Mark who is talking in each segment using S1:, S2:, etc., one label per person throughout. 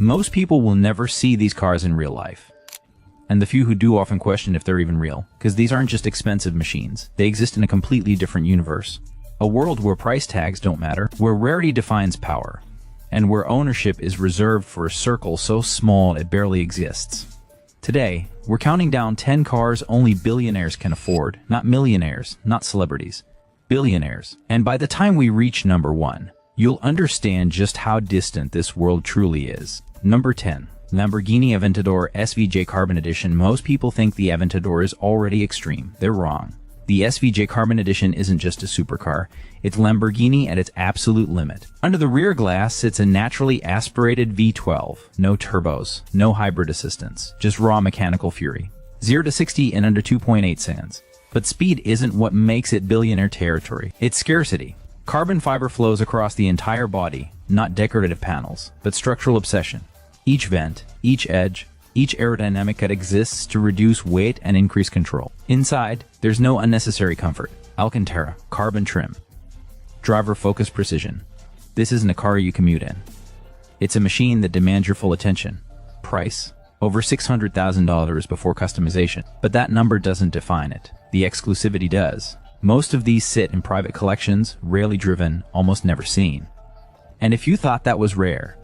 S1: Most people will never see these cars in real life. And the few who do often question if they're even real, because these aren't just expensive machines. They exist in a completely different universe. A world where price tags don't matter, where rarity defines power, and where ownership is reserved for a circle so small it barely exists. Today, we're counting down 10 cars only billionaires can afford, not millionaires, not celebrities. Billionaires. And by the time we reach number 1, you'll understand just how distant this world truly is. Number 10. Lamborghini Aventador SVJ Carbon Edition. Most people think the Aventador is already extreme. They're wrong. The SVJ Carbon Edition isn't just a supercar, it's Lamborghini at its absolute limit. Under the rear glass sits a naturally aspirated V12. No turbos, no hybrid assistance, just raw mechanical fury. 0 to 60 in under 2.8 seconds. But speed isn't what makes it billionaire territory, it's scarcity. Carbon fiber flows across the entire body, not decorative panels, but structural obsession. Each vent, each edge, each aerodynamic cut exists to reduce weight and increase control. Inside, there's no unnecessary comfort. Alcantara, carbon trim. Driver-focused precision. This isn't a car you commute in. It's a machine that demands your full attention. Price? Over $600,000 before customization. But that number doesn't define it. The exclusivity does. Most of these sit in private collections, rarely driven, almost never seen. And if you thought that was rare,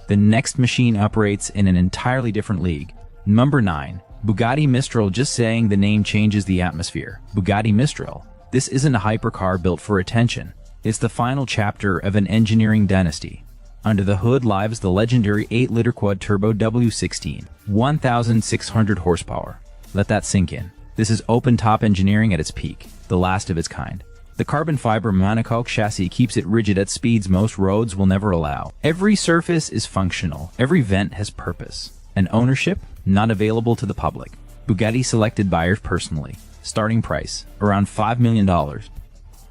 S1: the next machine operates in an entirely different league. Number 9. Bugatti Mistral. Just saying the name changes the atmosphere. Bugatti Mistral. This isn't a hypercar built for attention. It's the final chapter of an engineering dynasty. Under the hood lives the legendary 8-liter quad-turbo W16. 1,600 horsepower. Let that sink in. This is open-top engineering at its peak, the last of its kind. The carbon fiber monocoque chassis keeps it rigid at speeds most roads will never allow. Every surface is functional. Every vent has purpose. And ownership? Not available to the public. Bugatti selected buyers personally. Starting price, around $5 million.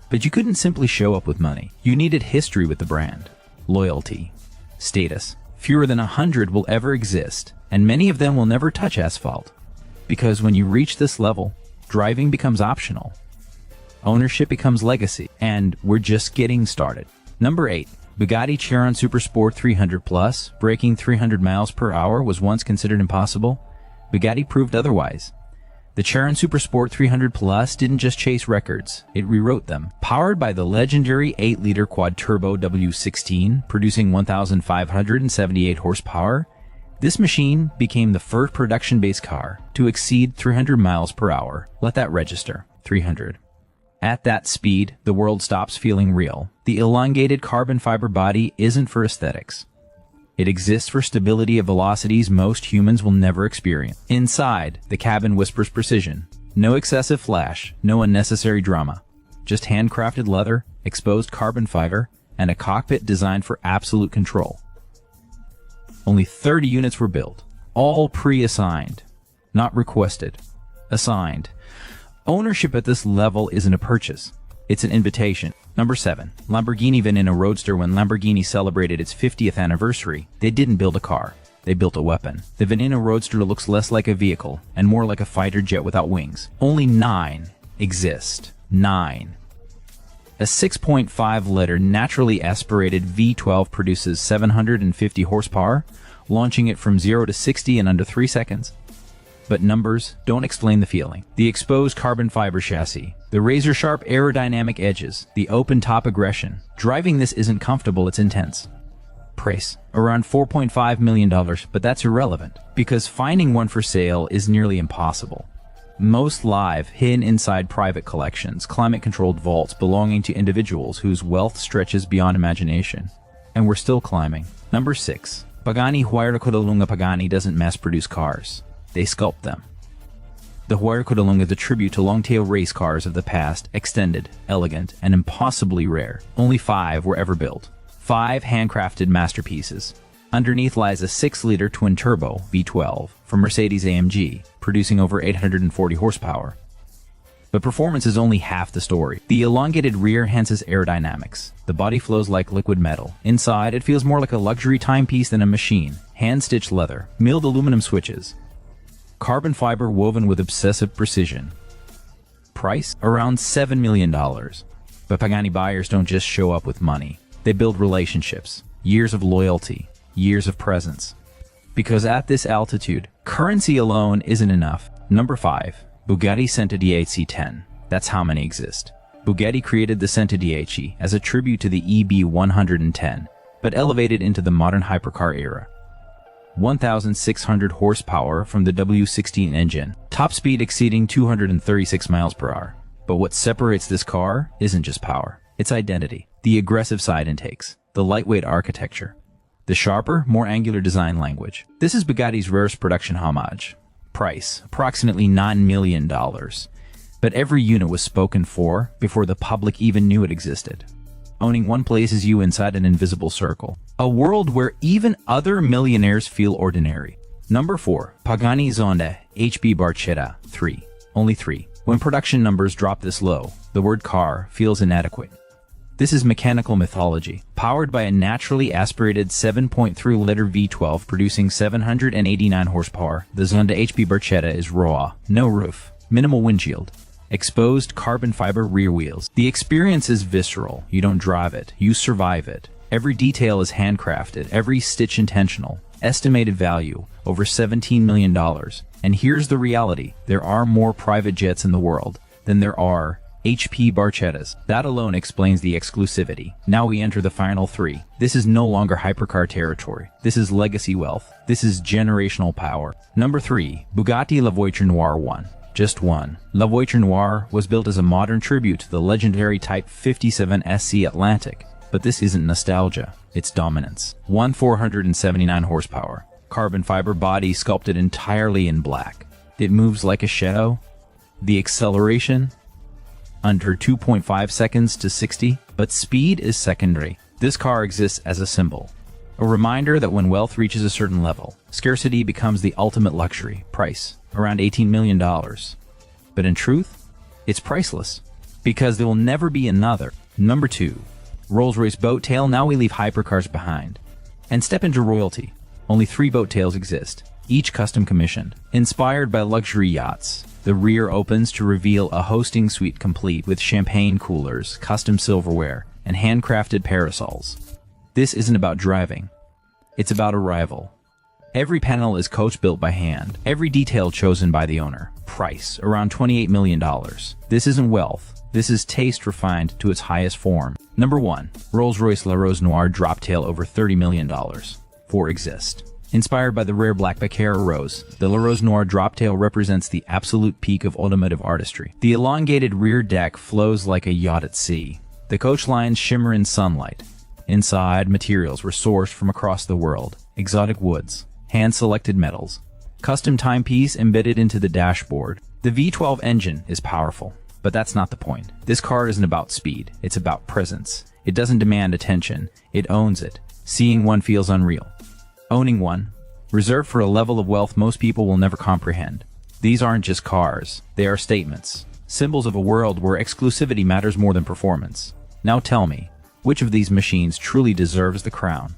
S1: But you couldn't simply show up with money. You needed history with the brand. Loyalty. Status. Fewer than 100 will ever exist, and many of them will never touch asphalt. Because when you reach this level, driving becomes optional. Ownership becomes legacy, and we're just getting started. Number 8. Bugatti Chiron Supersport 300 Plus. Breaking 300 miles per hour was once considered impossible. Bugatti proved otherwise. The Chiron Supersport 300 Plus didn't just chase records, it rewrote them. Powered by the legendary 8-liter quad-turbo W16, producing 1,578 horsepower, this machine became the first production-based car to exceed 300 miles per hour. Let that register. 300. At that speed, the world stops feeling real. The elongated carbon fiber body isn't for aesthetics. It exists for stability at velocities most humans will never experience. Inside, the cabin whispers precision. No excessive flash, no unnecessary drama. Just handcrafted leather, exposed carbon fiber, and a cockpit designed for absolute control. Only 30 units were built, all pre-assigned, not requested. Assigned. Ownership at this level isn't a purchase, it's an invitation. Number 7. Lamborghini Veneno Roadster. When Lamborghini celebrated its 50th anniversary, they didn't build a car, they built a weapon. The Veneno Roadster looks less like a vehicle and more like a fighter jet without wings. Only 9 exist. 9. A 6.5-liter naturally aspirated V12 produces 750 horsepower, launching it from 0 to 60 in under 3 seconds. But numbers don't explain the feeling. The exposed carbon fiber chassis, the razor-sharp aerodynamic edges, the open-top aggression. Driving this isn't comfortable, it's intense. Price, around $4.5 million, but that's irrelevant, because finding one for sale is nearly impossible. Most live, hidden inside private collections, climate-controlled vaults belonging to individuals whose wealth stretches beyond imagination. And we're still climbing. Number 6. Pagani Huayra Codalunga. Pagani doesn't mass-produce cars. They sculpt them. The Huayra Codalunga is a tribute to long-tail race cars of the past, extended, elegant, and impossibly rare. Only 5 were ever built. 5 handcrafted masterpieces. Underneath lies a 6-liter twin-turbo V12 from Mercedes-AMG, producing over 840 horsepower. But performance is only half the story. The elongated rear enhances aerodynamics. The body flows like liquid metal. Inside, it feels more like a luxury timepiece than a machine. Hand-stitched leather, milled aluminum switches, carbon fiber woven with obsessive precision. Price? Around $7 million. But Pagani buyers don't just show up with money. They build relationships, years of loyalty, years of presence. Because at this altitude, currency alone isn't enough. Number 5. Bugatti Centodieci 10. That's how many exist. Bugatti created the Centodieci as a tribute to the EB110, but elevated into the modern hypercar era. 1,600 horsepower from the W16 engine, top speed exceeding 236 miles per hour. But what separates this car isn't just power, it's identity. The aggressive side intakes, the lightweight architecture, the sharper, more angular design language. This is Bugatti's rarest production homage. Price, approximately $9 million. But every unit was spoken for before the public even knew it existed. Owning one places you inside an invisible circle, a world where even other millionaires feel ordinary. Number 4. Pagani Zonda HB Barchetta 3. Only 3. When production numbers drop this low, the word car feels inadequate. This is mechanical mythology, powered by a naturally aspirated 7.3-liter V12 producing 789 horsepower. The Zonda HB Barchetta is raw, no roof, minimal windshield, exposed carbon fiber rear wheels. The experience is visceral. You don't drive it, you survive it. Every detail is handcrafted, every stitch intentional. Estimated value, over $17 million. And here's the reality. There are more private jets in the world than there are HP Barchettas. That alone explains the exclusivity. Now we enter the final 3. This is no longer hypercar territory. This is legacy wealth. This is generational power. Number 3. Bugatti La Voiture Noire 1. Just one. La Voiture Noire was built as a modern tribute to the legendary Type 57 SC Atlantic. But this isn't nostalgia, it's dominance. 479 horsepower. Carbon fiber body sculpted entirely in black. It moves like a shadow. The acceleration? Under 2.5 seconds to 60, but speed is secondary. This car exists as a symbol. A reminder that when wealth reaches a certain level, scarcity becomes the ultimate luxury. Price, around $18 million. But in truth, it's priceless, because there will never be another. Number 2. Rolls-Royce boat tail. Now we leave hypercars behind and step into royalty. Only 3 boat tails exist, each custom commissioned. Inspired by luxury yachts, the rear opens to reveal a hosting suite complete with champagne coolers, custom silverware, and handcrafted parasols. This isn't about driving, it's about arrival. Every panel is coach-built by hand, every detail chosen by the owner. Price, around $28 million. This isn't wealth, this is taste refined to its highest form. Number 1. Rolls-Royce La Voiture Noire Droptail, over $30 million. 4 exist. Inspired by the rare black Baccarat rose, the La Voiture Noire Droptail represents the absolute peak of automotive artistry. The elongated rear deck flows like a yacht at sea. The coach lines shimmer in sunlight. Inside, materials were sourced from across the world. Exotic woods, hand-selected metals, custom timepiece embedded into the dashboard. The V12 engine is powerful, but that's not the point. This car isn't about speed, it's about presence. It doesn't demand attention, it owns it. Seeing one feels unreal. Owning one, reserved for a level of wealth most people will never comprehend. These aren't just cars, they are statements, symbols of a world where exclusivity matters more than performance. Now tell me, which of these machines truly deserves the crown?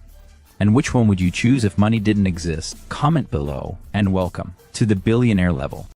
S1: And which one would you choose if money didn't exist? Comment below, and welcome to the billionaire level.